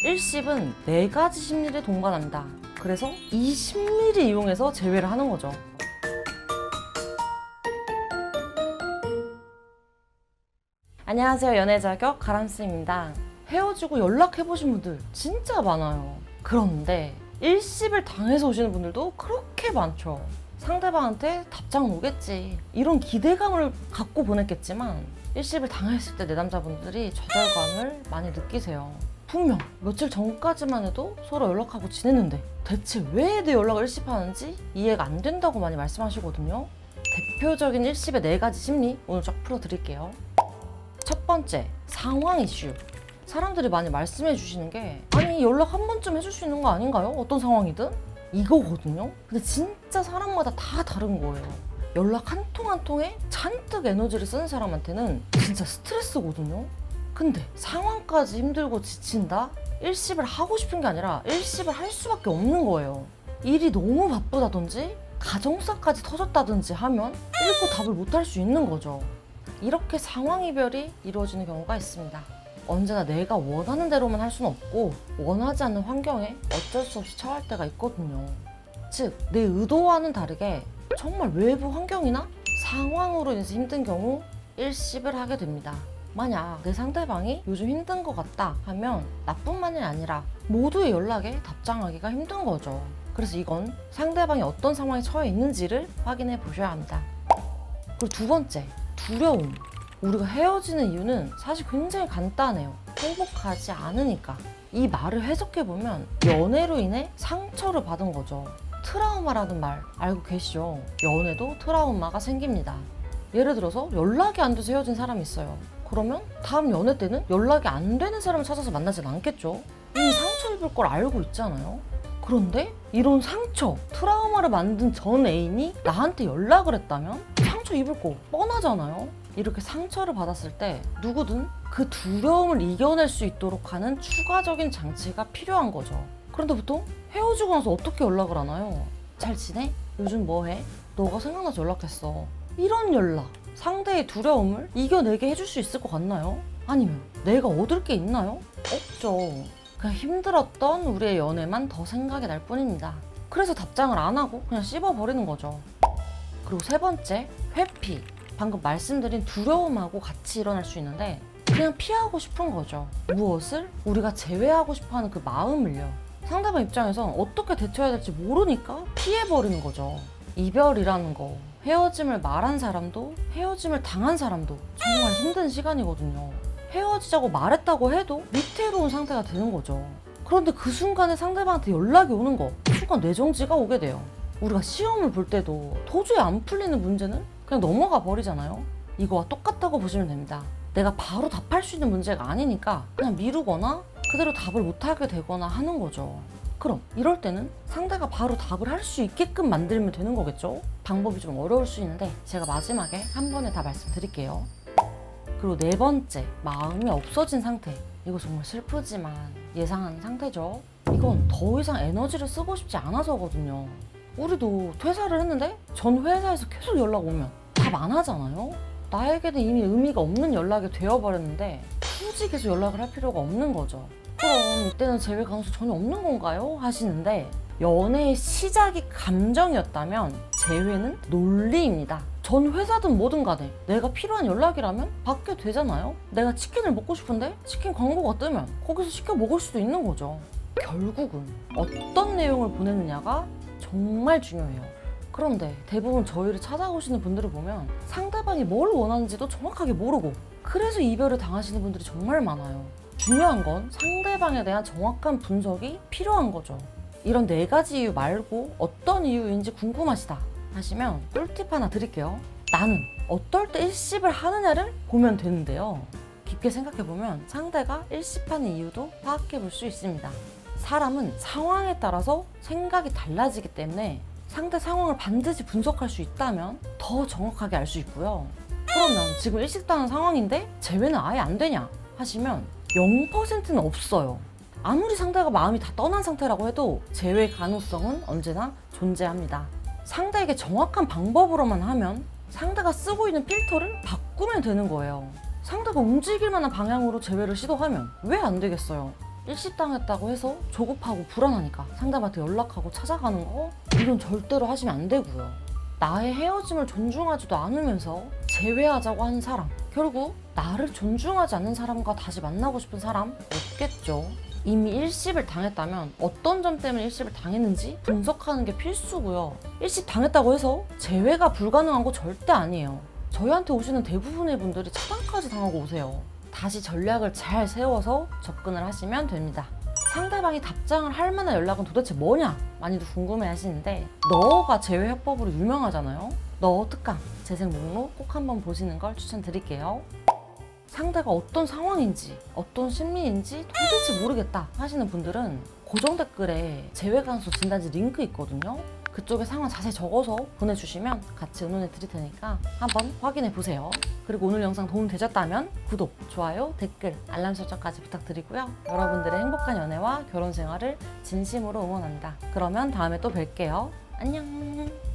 일십은 4가지 심리를 동반합니다. 그래서 이 심리를 이용해서 제외를 하는 거죠. 안녕하세요. 연애자격 가람쌤입니다. 헤어지고 연락해보신 분들 진짜 많아요. 그런데 일십을 당해서 오시는 분들도 그렇게 많죠. 상대방한테 답장 오겠지, 이런 기대감을 갖고 보냈겠지만 일십을 당했을 때 내담자분들이 좌절감을 많이 느끼세요. 분명 며칠 전까지만 해도 서로 연락하고 지냈는데 대체 왜 내 연락을 일십하는지 이해가 안 된다고 많이 말씀하시거든요. 대표적인 일십의 4가지 심리 오늘 쫙 풀어드릴게요. 첫 번째, 상황 이슈. 사람들이 많이 말씀해 주시는 게, 아니 연락 한 번쯤 해줄 수 있는 거 아닌가요? 어떤 상황이든? 이거거든요. 근데 진짜 사람마다 다 다른 거예요. 연락 한 통 한 통에 잔뜩 에너지를 쓰는 사람한테는 진짜 스트레스거든요. 근데 상황까지 힘들고 지친다? 일십을 하고 싶은 게 아니라 일십을 할 수밖에 없는 거예요. 일이 너무 바쁘다든지 가정사까지 터졌다든지 하면 읽고 답을 못 할 수 있는 거죠. 이렇게 상황 이별이 이루어지는 경우가 있습니다. 언제나 내가 원하는 대로만 할 수는 없고 원하지 않는 환경에 어쩔 수 없이 처할 때가 있거든요. 즉, 내 의도와는 다르게 정말 외부 환경이나 상황으로 인해서 힘든 경우 일십을 하게 됩니다. 만약 내 상대방이 요즘 힘든 것 같다 하면 나뿐만이 아니라 모두의 연락에 답장하기가 힘든 거죠. 그래서 이건 상대방이 어떤 상황에 처해 있는지를 확인해 보셔야 합니다. 그리고 두 번째, 두려움. 우리가 헤어지는 이유는 사실 굉장히 간단해요. 행복하지 않으니까. 이 말을 해석해보면 연애로 인해 상처를 받은 거죠. 트라우마라는 말 알고 계시죠? 연애도 트라우마가 생깁니다. 예를 들어서 연락이 안 돼서 헤어진 사람이 있어요. 그러면 다음 연애 때는 연락이 안 되는 사람을 찾아서 만나진 않겠죠? 이미 상처 입을 걸 알고 있잖아요. 그런데 이런 상처, 트라우마를 만든 전 애인이 나한테 연락을 했다면 상처 입을 거 뻔하잖아요. 이렇게 상처를 받았을 때 누구든 그 두려움을 이겨낼 수 있도록 하는 추가적인 장치가 필요한 거죠. 그런데 보통 헤어지고 나서 어떻게 연락을 하나요? 잘 지내? 요즘 뭐해? 너가 생각나서 연락했어. 이런 연락, 상대의 두려움을 이겨내게 해줄 수 있을 것 같나요? 아니면 내가 얻을 게 있나요? 없죠. 그냥 힘들었던 우리의 연애만 더 생각이 날 뿐입니다. 그래서 답장을 안 하고 그냥 씹어버리는 거죠. 그리고 세 번째, 회피. 방금 말씀드린 두려움하고 같이 일어날 수 있는데 그냥 피하고 싶은 거죠. 무엇을? 우리가 제외하고 싶어하는 그 마음을요. 상대방 입장에선 어떻게 대처해야 될지 모르니까 피해버리는 거죠. 이별이라는 거, 헤어짐을 말한 사람도 헤어짐을 당한 사람도 정말 힘든 시간이거든요. 헤어지자고 말했다고 해도 위태로운 상태가 되는 거죠. 그런데 그 순간에 상대방한테 연락이 오는 거, 순간 뇌정지가 오게 돼요. 우리가 시험을 볼 때도 도저히 안 풀리는 문제는 그냥 넘어가 버리잖아요. 이거와 똑같다고 보시면 됩니다. 내가 바로 답할 수 있는 문제가 아니니까 그냥 미루거나 그대로 답을 못하게 되거나 하는 거죠. 그럼 이럴 때는 상대가 바로 답을 할 수 있게끔 만들면 되는 거겠죠? 방법이 좀 어려울 수 있는데 제가 마지막에 한 번에 다 말씀드릴게요. 그리고 네 번째, 마음이 없어진 상태. 이거 정말 슬프지만 예상하는 상태죠. 이건 더 이상 에너지를 쓰고 싶지 않아서거든요. 우리도 퇴사를 했는데 전 회사에서 계속 연락 오면 답 안 하잖아요. 나에게는 이미 의미가 없는 연락이 되어버렸는데 굳이 계속 연락을 할 필요가 없는 거죠. 그럼 이때는 재회 가능성 전혀 없는 건가요? 하시는데, 연애의 시작이 감정이었다면 재회는 논리입니다. 전 회사든 뭐든 간에 내가 필요한 연락이라면 받게 되잖아요. 내가 치킨을 먹고 싶은데 치킨 광고가 뜨면 거기서 시켜 먹을 수도 있는 거죠. 결국은 어떤 내용을 보내느냐가 정말 중요해요. 그런데 대부분 저희를 찾아오시는 분들을 보면 상대방이 뭘 원하는지도 정확하게 모르고 그래서 이별을 당하시는 분들이 정말 많아요. 중요한 건 상대방에 대한 정확한 분석이 필요한 거죠. 이런 4가지 이유 말고 어떤 이유인지 궁금하시다 하시면 꿀팁 하나 드릴게요. 나는 어떨 때 일십을 하느냐를 보면 되는데요. 깊게 생각해보면 상대가 일십하는 이유도 파악해볼 수 있습니다. 사람은 상황에 따라서 생각이 달라지기 때문에 상대 상황을 반드시 분석할 수 있다면 더 정확하게 알 수 있고요. 그러면 지금 일식당한 상황인데 재회는 아예 안 되냐 하시면 0%는 없어요. 아무리 상대가 마음이 다 떠난 상태라고 해도 재회 가능성은 언제나 존재합니다. 상대에게 정확한 방법으로만 하면 상대가 쓰고 있는 필터를 바꾸면 되는 거예요. 상대가 움직일 만한 방향으로 재회를 시도하면 왜 안 되겠어요? 일시당했다고 해서 조급하고 불안하니까 상대방한테 연락하고 찾아가는 거, 이건 절대로 하시면 안 되고요. 나의 헤어짐을 존중하지도 않으면서 제외하자고 하는 사람, 결국 나를 존중하지 않는 사람과 다시 만나고 싶은 사람 없겠죠. 이미 일십을 당했다면 어떤 점 때문에 일십을 당했는지 분석하는 게 필수고요. 일십 당했다고 해서 재회가 불가능한 거 절대 아니에요. 저희한테 오시는 대부분의 분들이 차단까지 당하고 오세요. 다시 전략을 잘 세워서 접근을 하시면 됩니다. 상대방이 답장을 할 만한 연락은 도대체 뭐냐? 많이들 궁금해 하시는데, 너가 제외 해법으로 유명하잖아요. 너 특강 재생 목록 꼭 한번 보시는 걸 추천드릴게요. 상대가 어떤 상황인지 어떤 심리인지 도대체 모르겠다 하시는 분들은 고정 댓글에 재회간수 진단지 링크 있거든요. 그쪽에 상황 자세히 적어서 보내주시면 같이 의논해 드릴 테니까 한번 확인해 보세요. 그리고 오늘 영상 도움 되셨다면 구독, 좋아요, 댓글, 알람 설정까지 부탁드리고요. 여러분들의 행복한 연애와 결혼 생활을 진심으로 응원합니다. 그러면 다음에 또 뵐게요. 안녕.